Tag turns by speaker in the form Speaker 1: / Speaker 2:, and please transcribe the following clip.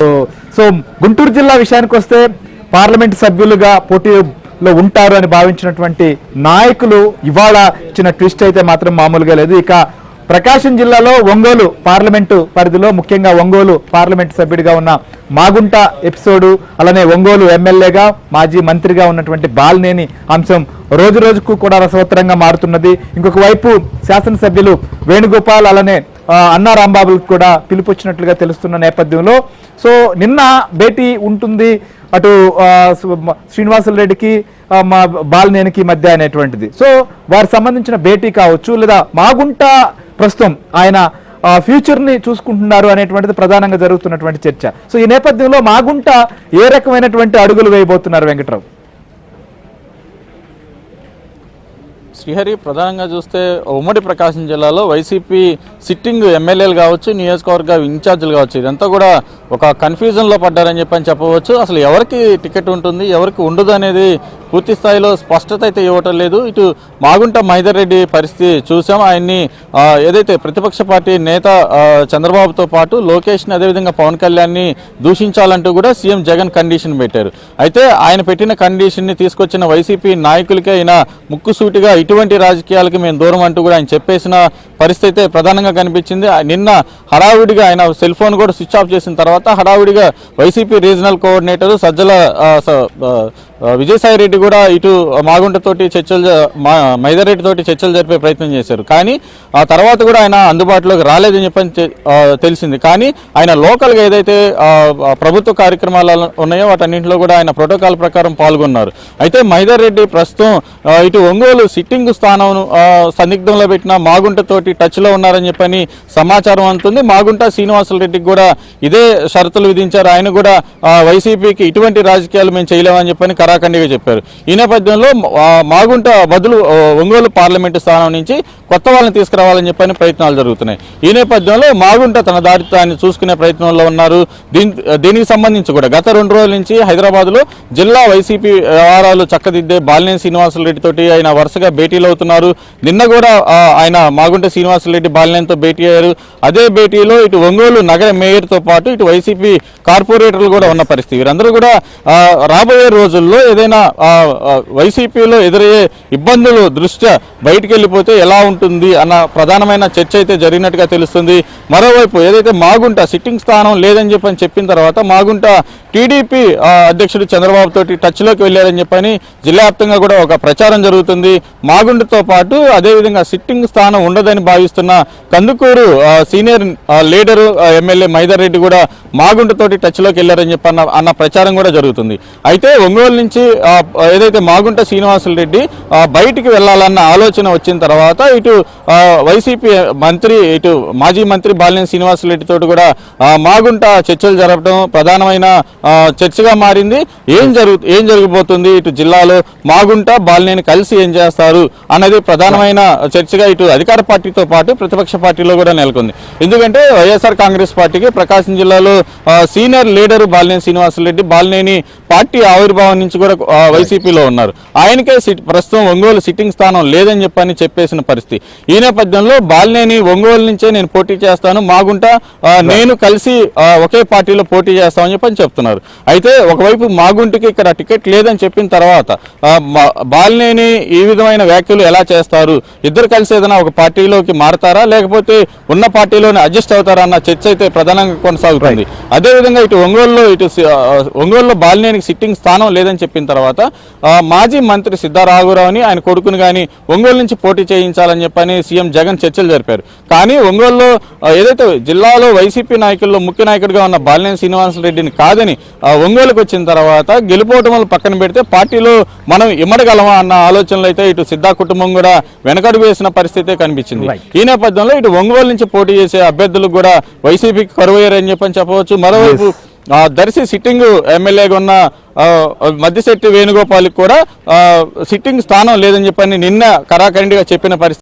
Speaker 1: So Guntur జిల్లా విషయానికి వస్తే పార్లమెంట్ సభ్యులుగా పోటీలో ఉంటారు అని భావించినటువంటి నాయకులు ఇవాళ ఇచ్చిన ట్విస్ట్ అయితే మాత్రం మామూలుగా లేదు. ఇక ప్రకాశం జిల్లాలో ఒంగోలు పార్లమెంటు పరిధిలో ముఖ్యంగా ఒంగోలు పార్లమెంటు సభ్యుడిగా ఉన్న మాగుంట ఎపిసోడు, అలానే ఒంగోలు ఎమ్మెల్యేగా మాజీ మంత్రిగా ఉన్నటువంటి బాలినేని అంశం రోజు రోజుకు కూడా రసవత్తరంగా మారుతున్నది. ఇంకొక వైపు శాసనసభ్యులు వేణుగోపాల్ అలానే అన్నా రాంబాబులకు కూడా పిలుపొచ్చినట్లుగా తెలుస్తున్న నేపథ్యంలో సో నిన్న భేటీ ఉంటుంది అటు శ్రీనివాసులు రెడ్డికి మా బాలినేనికి మధ్య అనేటువంటిది. సో వారికి సంబంధించిన భేటీ కావచ్చు, లేదా మాగుంట ప్రస్తుతం ఆయన ఫ్యూచర్ ని చూసుకుంటున్నారు అనేటువంటిది ప్రధానంగా జరుగుతున్నటువంటి చర్చ. సో ఈ నేపథ్యంలో మాగుంట ఏ రకమైనటువంటి అడుగులు వేయబోతున్నారు వెంకట్రావు?
Speaker 2: శ్రీహరి, ప్రధానంగా చూస్తే ఉమ్మడి ప్రకాశం జిల్లాలో వైసీపీ సిట్టింగ్ ఎమ్మెల్యేలు కావచ్చు, నియోజకవర్గ ఇన్ఛార్జీలు కావచ్చు, ఇదంతా కూడా ఒక కన్ఫ్యూజన్లో పడ్డారని చెప్పవచ్చు. అసలు ఎవరికి టికెట్ ఉంటుంది, ఎవరికి ఉండదు అనేది పూర్తి స్థాయిలో స్పష్టత అయితే ఇవ్వటం లేదు. ఇటు మాగుంట మహేందర్ రెడ్డి పరిస్థితి చూసాం. ఆయన్ని ఏదైతే ప్రతిపక్ష పార్టీ నేత చంద్రబాబుతో పాటు లోకేష్ని, అదేవిధంగా పవన్ కళ్యాణ్ని దూషించాలంటూ కూడా సీఎం జగన్ కండిషన్ పెట్టారు. అయితే ఆయన పెట్టిన కండిషన్ని తీసుకొచ్చిన వైసీపీ నాయకులకే ఆయన ముక్కుసూటిగా ఇటువంటి రాజకీయాలకి మేము దూరం అంటూ కూడా ఆయన చెప్పేసిన పరిస్థితి ప్రధానంగా కనిపించింది. నిన్న హడావుడిగా ఆయన సెల్ ఫోన్ కూడా స్విచ్ ఆఫ్ చేసిన తర్వాత హడావుడిగా YCP regional coordinator Sajjala Vijayasai Reddy కూడా ఇటు మాగుంటతోటి మహేందర్ రెడ్డి తోటి చర్చలు జరిపే ప్రయత్నం చేశారు. కానీ ఆ తర్వాత కూడా ఆయన అందుబాటులోకి రాలేదని చెప్పని తెలిసింది. కానీ ఆయన లోకల్గా ఏదైతే ప్రభుత్వ కార్యక్రమాలు ఉన్నాయో వాటన్నింటిలో కూడా ఆయన ప్రోటోకాల్ ప్రకారం పాల్గొన్నారు. అయితే మహేందర్ రెడ్డి ప్రస్తుతం ఇటు ఒంగోలు సిట్టింగ్ స్థానం సందిగ్ధంలో పెట్టిన మాగుంటతోటి టచ్లో ఉన్నారని చెప్పని సమాచారం అందుతుంది. మాగుంట శ్రీనివాసులు రెడ్డికి కూడా ఇదే షరతులు విధించారు. ఆయన కూడా వైసీపీకి ఇటువంటి రాజకీయాలు మేము చేయలేమని చెప్పని కరాఖండిగా చెప్పారు. ఈ నేపథ్యంలో మాగుంట బదులు ఒంగోలు పార్లమెంటు స్థానం నుంచి కొత్త వాళ్ళని తీసుకురావాలని చెప్పని ప్రయత్నాలు జరుగుతున్నాయి. ఈ నేపథ్యంలో మాగుంట తన దారితో ఆయన చూసుకునే ప్రయత్నంలో ఉన్నారు. దీనికి సంబంధించి కూడా గత 2 రోజుల నుంచి హైదరాబాద్లో జిల్లా వైసీపీ వ్యవహారాలు చక్కదిద్దే బాలినేని శ్రీనివాసులు రెడ్డి తోటి ఆయన వరుసగా భేటీలు అవుతున్నారు. నిన్న కూడా ఆయన మాగుంట శ్రీనివాసులు రెడ్డి బాలినేనితో భేటీ అయ్యారు. అదే భేటీలో ఇటు ఒంగోలు నగర మేయర్తో పాటు ఇటు వైసీపీ కార్పొరేటర్లు కూడా ఉన్న పరిస్థితి. వీరందరూ కూడా రాబోయే రోజుల్లో ఏదైనా వైసీపీలో ఎదురయ్యే ఇబ్బందులు దృష్ట్యా బయటికి వెళ్ళిపోతే ఎలా ఉంటుంది అన్న ప్రధానమైన చర్చ అయితే జరిగినట్టుగా తెలుస్తుంది. మరోవైపు ఏదైతే మాగుంట సిట్టింగ్ స్థానం లేదని చెప్పిన తర్వాత మాగుంట టీడీపీ అధ్యక్షుడు చంద్రబాబు తోటి టచ్లోకి వెళ్ళారని చెప్పని జిల్లా వ్యాప్తంగా కూడా ఒక ప్రచారం జరుగుతుంది. మాగుంటతో పాటు అదేవిధంగా సిట్టింగ్ స్థానం ఉండదని భావిస్తున్న Kandukur senior leader MLA Mahender Reddy కూడా మాగుంటతోటి టచ్లోకి వెళ్ళారని అన్న ప్రచారం కూడా జరుగుతుంది. అయితే ఒంగోలు నుంచి ఏదైతే మాగుంట శ్రీనివాసులు రెడ్డి బయటికి వెళ్లాలన్న ఆలోచన వచ్చిన తర్వాత ఇటు వైసీపీ మంత్రి ఇటు మాజీ మంత్రి బాలినేని శ్రీనివాసులు రెడ్డి తోటి కూడా మాగుంట చర్చలు జరపడం ప్రధానమైన చర్చగా మారింది. ఏం జరగబోతుంది, ఇటు జిల్లాలో మాగుంట బాలినేని కలిసి ఏం చేస్తారు అన్నది ప్రధానమైన చర్చగా ఇటు అధికార పార్టీతో పాటు ప్రతిపక్ష పార్టీలో కూడా నెలకొంది. ఎందుకంటే వైఎస్ఆర్ కాంగ్రెస్ పార్టీకి ప్రకాశం జిల్లాలో senior leader Balineni Srinivasulu Reddy Balineni party ఆవిర్భావం నుంచి కూడా వైసీపీలో ఉన్నారు. ఆయనకే ప్రస్తుతం ఒంగోలు సిట్టింగ్ స్థానం లేదని చెప్పేసిన పరిస్థితి. ఈ నేపథ్యంలో బాలినేని ఒంగోలు నుంచే నేను పోటీ చేస్తాను, మాగుంట నేను కలిసి ఒకే పార్టీలో పోటీ చేస్తామని చెప్తున్నారు. అయితే ఒకవైపు మాగుంటకి ఇక్కడ టికెట్ లేదని చెప్పిన తర్వాత బాలినేని ఈ విధమైన వ్యాఖ్యలు ఎలా చేస్తారు, ఇద్దరు కలిసి ఏదైనా ఒక పార్టీలోకి మారతారా లేకపోతే ఉన్న పార్టీలోనే అడ్జస్ట్ అవుతారా అన్న చర్చ అయితే ప్రధానంగా కొనసాగుతుంది. అదేవిధంగా ఇటు ఒంగోలులో బాలినేనికి సిట్టింగ్ స్థానం లేదని చెప్పిన తర్వాత మాజీ మంత్రి సిద్ధారాఘవరావుని ఆయన కొడుకుని కానీ ఒంగోలు నుంచి పోటీ చేయించాలని చెప్పని సీఎం జగన్ చర్చలు జరిపారు. కానీ ఒంగోలులో ఏదైతే జిల్లాలో వైసీపీ నాయకుల్లో ముఖ్య నాయకుడిగా ఉన్న బాలినేని శ్రీనివాసులు రెడ్డిని కాదని ఒంగోలుకు వచ్చిన తర్వాత గెలుపోవటం పక్కన పెడితే పార్టీలో మనం ఇమ్మడగలమా అన్న ఆలోచనలు అయితే ఇటు సిద్ధా కుటుంబం కూడా వెనకడుగు వేసిన పరిస్థితి కనిపించింది. ఈ నేపథ్యంలో ఇటు ఒంగోలు నుంచి పోటీ చేసే అభ్యర్థులకు కూడా వైసీపీకి కరువయ్యారని చెప్పవచ్చు. మరోవైపు దర్శి సిట్టింగ్ ఎమ్మెల్యేగా ఉన్న మద్దిశెట్టి వేణుగోపాల్కి కూడా సిట్టింగ్ స్థానం లేదని చెప్పని నిన్న కరాఖండిగా చెప్పిన పరిస్థితి.